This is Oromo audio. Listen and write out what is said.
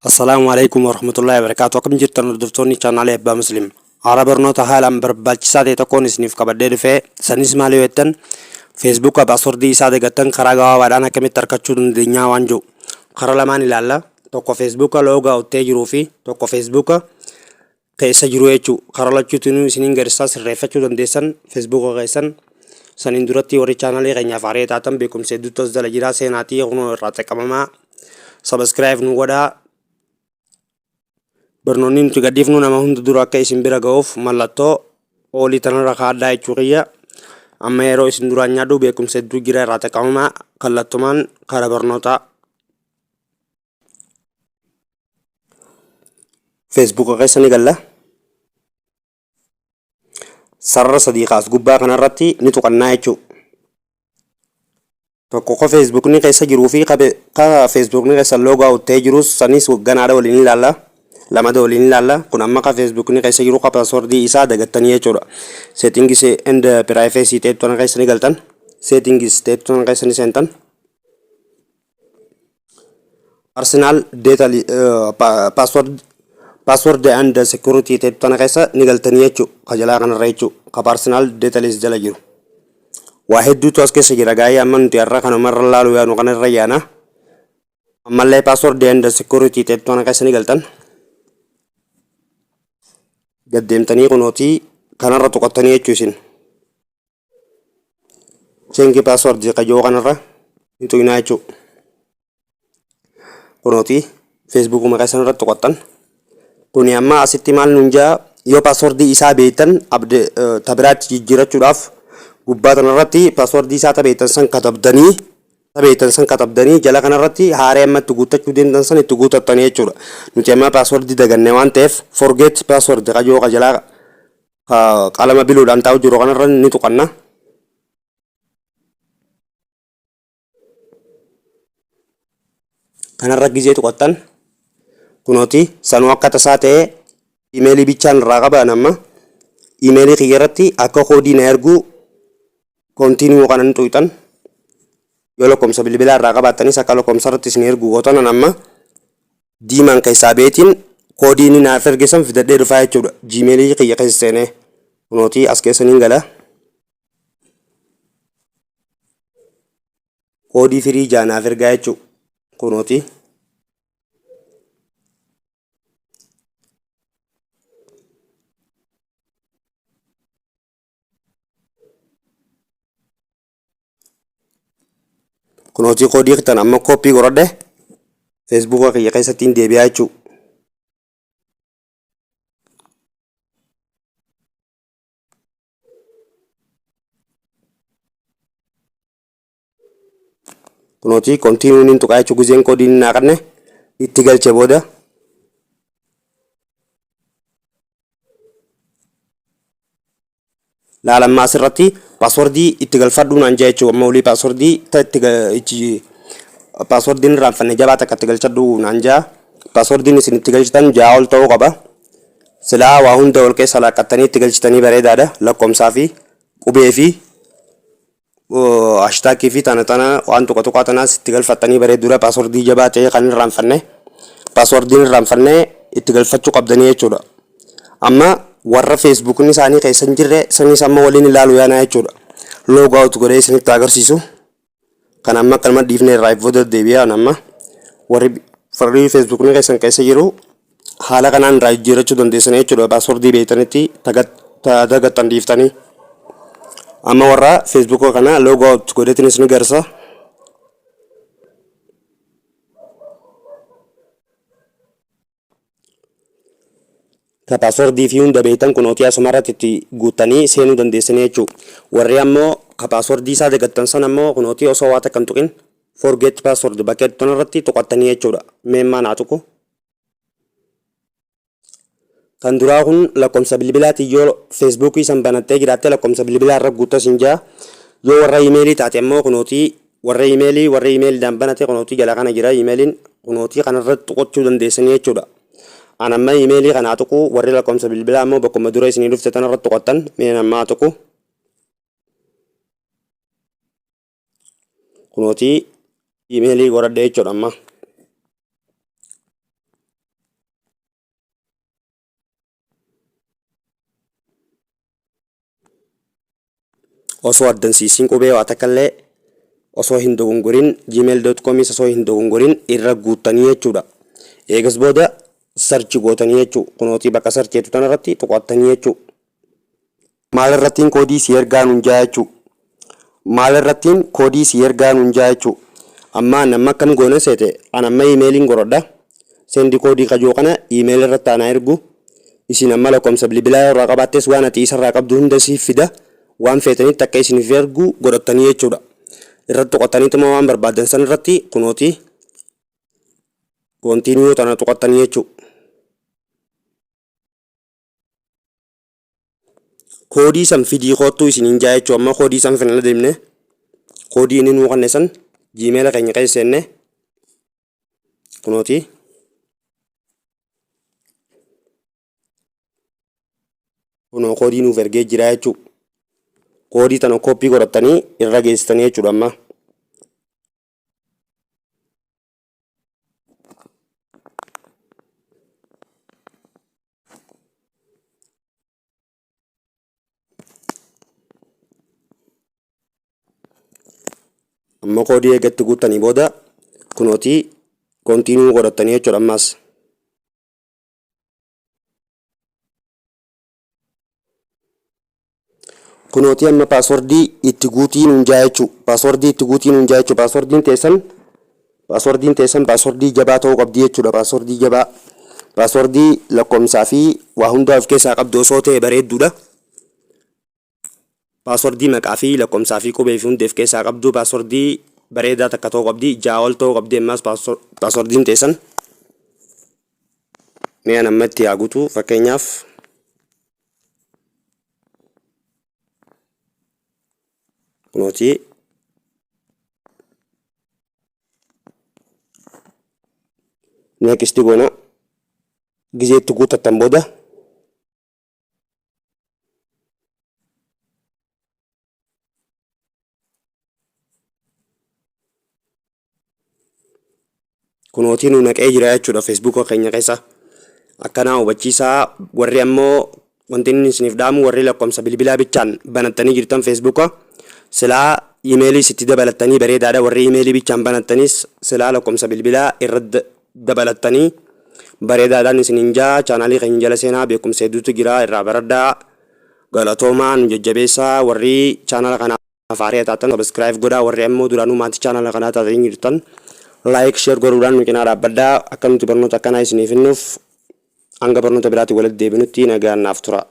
Assalamualaikum warahmatullahi wabarakatuh. Akkam jirtan hordoftoonni chaanaalii Abbaa Muslim. Haala barnoota haalaan barbaachisaa ta'e tokkoon isiniif qabadhee dhufee sanis maal yoo jettan feesbuuka paaswordii isaa dagattan karaa gabaabaadhaan akkamitti argachuu dandeenyaa waan jiru karaa lamaan ilaalla. Tokko feesbuuka loogaa uttee jiruu fi tokko feesbuuka keessa jiru jechuu karaa lachuutiin isiniin gadisaa sirreeffachuu dandeessan feesbuuka keessan saniin duratti warri chaanaalii keenyaaf haaraa taatan beekumsa hedduutu as jala jira seenaatii kunoo irraa xaqqabamaa subscribe nu godhaa. Barnoonni nuti gadhiifnu nama hunda dura akka isin bira ga'uuf mallattoo oolii tanarra kaaddaa jechuu kiyya. Amma yeroo isin duraan nyaadhu beekumsa hedduu jira irraa xaqqabamaa kallattumaan karaa barnootaa. Feesbuuka keessa ni galla. Sarara sadii kaas gubbaa kanarratti ni tuqannaa jechuu. Tokko ko feesbuukni keessa jiruu fi ka feesbuukni keessa loogaa uttee jirus sanis ganaadha waliin ilaalla. Lamada waliin ilaalla. Kun amma ka feesbuukni keessa jiru ka paaswordii isaa dagattanii jechuudha. Seetingis and privacy teettoon keessa ni galtan. Seetingis teettoon keessa ni seentan. Personal data password and security teettoon keessa ni galtanii jechuudha. Ka jalaa kanarra jechuudha. Ka personal data list jala jiru. Waa hedduutu as keessa jira gaa'ee amma nuti har'a kanumarra laalu yaanu kanarra yaana. Ammallee password and security teettoon keessa ni galtan. Gaddeemtanii kunootii kanarra tuqattanii jechuu isin. Change password qajoo kanarra ni tuqinaa jechuu. Kunootii feesbuukuma keessanirra tuqattan. Kuni amma asitti maal nuun jaa yoo passwordii isaa beektan tabiraatti jijjiirachuudhaaf gubbaa kanarratti passwordii isaa beektan san katabdanii jala kanarratti haaree amma itti guuttachuu dandeessan san itti guutattanii jechuudha. Nuti amma passwordii dagannee waan ta'eef forget password qajoo jalaa qalama biluudhaan taa'u jiru kanarra ni tuqanna. Kanarra gizee tuqattan kunooti sanuu akka tasaa ta'ee imeelii bichaan irraa qaban amma imeelii kiyyarratti akka koodii na erguu kontinuu kanan tuqxan. Yoo lakkoofsa bilbilaa irraa qabaattanis akka lakkoofsa irratti isin ergu gootanan amma diimaan keessaa beetiin koodii inni naaf ergisan fidadhee dhufaa jechuudha. Gmailii kiyya keessa seenee kunootii as keessa niin gala. Koodii firii jaanaaf ergaa jechuudha. Kunootii. Kunootii koodii tan amma koppii godhadhe feesbuuka kiyya keessatti deebi'aa jechuudha. Kunootii kontinuun hin tuqaa jechuudha. Gizeen koodii hin naaqanne itti galche booda laalammaa asirratti paaswordii itti galfadhuu naan jaa jechuudha. Amma olii paaswordiin irraanfanne jabaa takka itti galchadhuu naan jaa. Paaswordiin isin itti galchitan ja'a ol ta'uu qaba. Silaa waa hunda ol keessa laaqqattanii itti galchitanii bareedaadha. Lakkoomsaa fi qubee fi hashtaagii fi tana waan tuqa tanaas itti galfattanii bareeduudha. Paaswordii jabaa ta'e kan irraanfanne paaswordiin irraanfanne itti galfachuu qabdanii jechuudha. Amma warra feesbuukni isaanii keessa hin jirre sanis amma waliin ilaalu yaana jechuudha. Loogaa utu godhee isinitti agarsiisu. Kan amma akkanuma dhiifnee irraa booda deebi'aan amma warri feesbuukni keessan keessa jiru haala kanaan irraa jijjiirachuu dandeessan jechuudha. Paaswordii beektanitti dagattan dhiiftanii. Amma warra feesbuuka kana loogaa utu godheetiin isin garsa. Ka paaswordii fi hunda beektan kunootii asumarratti itti guuttanii seenuu dandeessanii jechuudha. Warri ammoo ka paaswordii isaa dagattan san ammoo kunootii osoo waa takka hin tuqin forget password bakka irratti tuqattanii jechuudha. Meemmaa naa tuqu. Kan duraa kun lakkoofsa bilbilaati yoo feesbuukii san banattee jiraatte lakkoofsa bilbilaa irra guuttas hin jaa. Yoo warra imeelii taate ammoo kunootii warra imeeliidhaan banate kunootii jala kana jira imeeliin kunootii kanarratti tuqachuu dandeessanii jechuudha. Anamma imeelii kanaa tuqu warri lakkoofsa bilbilaa ammoo bakkuma dura isinii dhufte tanarratti tuqattan mee ammaa tuqu. Kunootii imeelii godhadhe jechuudha amma. osoo addansiisiin qubee waa takkallee osoo hin dogongorin gmail.com osoo hin dogongorin irra guuttanii jechuudha. Eegas booda sarchi gootanii jechuudha. Kunootii bakka sarcheetu tanarratti tuqattanii jechuudha. Maal irrattiin koodii si ergaa nuun jaa jechuudha. Maal irrattiin koodii si ergaa nuun jaa jechuudha. Amma nama akkam goone seete an amma iimeeliin godhadha. Sendi koodii kajoo kana iimeeli irratti aanaa ergu. Isin amma lakkoofsa bilbilaa irraa qabaattees waan ati isarraa qabdu hunda siif fida. Waan feetanitti akka isiniif ergu godhattanii jechuudha. Irratti tuqattaniituma waan barbaadan san irratti kunootii koontiiniyuu tana tuqattanii jechuudha. Koodii san fidii koottuu isiniin jaa jechuudha. Amma koodii san fina deemne koodii inni nuu kanne san Gmail keenya keessa seenne kunootii kunoo koodii nuuf ergee jira jechuudha. Koodii tana kooppii godhattanii irra geessitanii jechuudha. Amma koodii eegatti guuttanii booda kunootii koontiinuu godhattanii jechuudha. Ammas kunootii amma paaswordii itti guutii nuun jaa jechuudha. Paaswordii itti guutii nuun jaa jechuudha. Paaswordiin teessan paaswordii jabaa ta'uu qabdi jechuudha. Paaswordii jabaa, paaswordii lakkoomsaa fi waa hundaa of keessaa qabdu osoo ta'e bareedduudha. Paaswordii maqaa fi lakkoomsaa fi qubee fi hundeef keessaa qabdu paaswordii bareedaa takka ta'uu qabdi. Ja'a ol ta'uu qabdi. Ammas paaswordiin teessan mee an amma itti haa guutu fakkeenyaaf kunootii neekisti goona gizeetti guutattan booda kunootii nu naqee jira jechuudha. Facebook keenya keessa akkanaa hubachiisaa. Warri ammoo wanti inni isiniif dhaamu warri lakkoomsa bilbilaa bichaan banattanii jirtan Facebook silaa iimeelii sitti dabalattanii bareedaadha. Warri iimeelii bichaan banattanis silaa lakkoomsa bilbilaa irra dabalattanii bareedaadhaan isiniin jaa. Chaanaalii keenya jala seenaa beekumsa hedduutu jira irraa baradhaa. Galatoomaa nu jajjabeessaa. Warri chaanaala kanaaf haaraa taatan subscribe godhaa. Warri ammoo duraanuu maatii chaanaala kanaa taatanii jirtan like share godhuudhaan nu cinaa dhaabbadhaa. Akka nuti barnoota akkanaa isiniif kennuuf hanga barnoota biraatti walitti deebinutti nagaan naaf tura.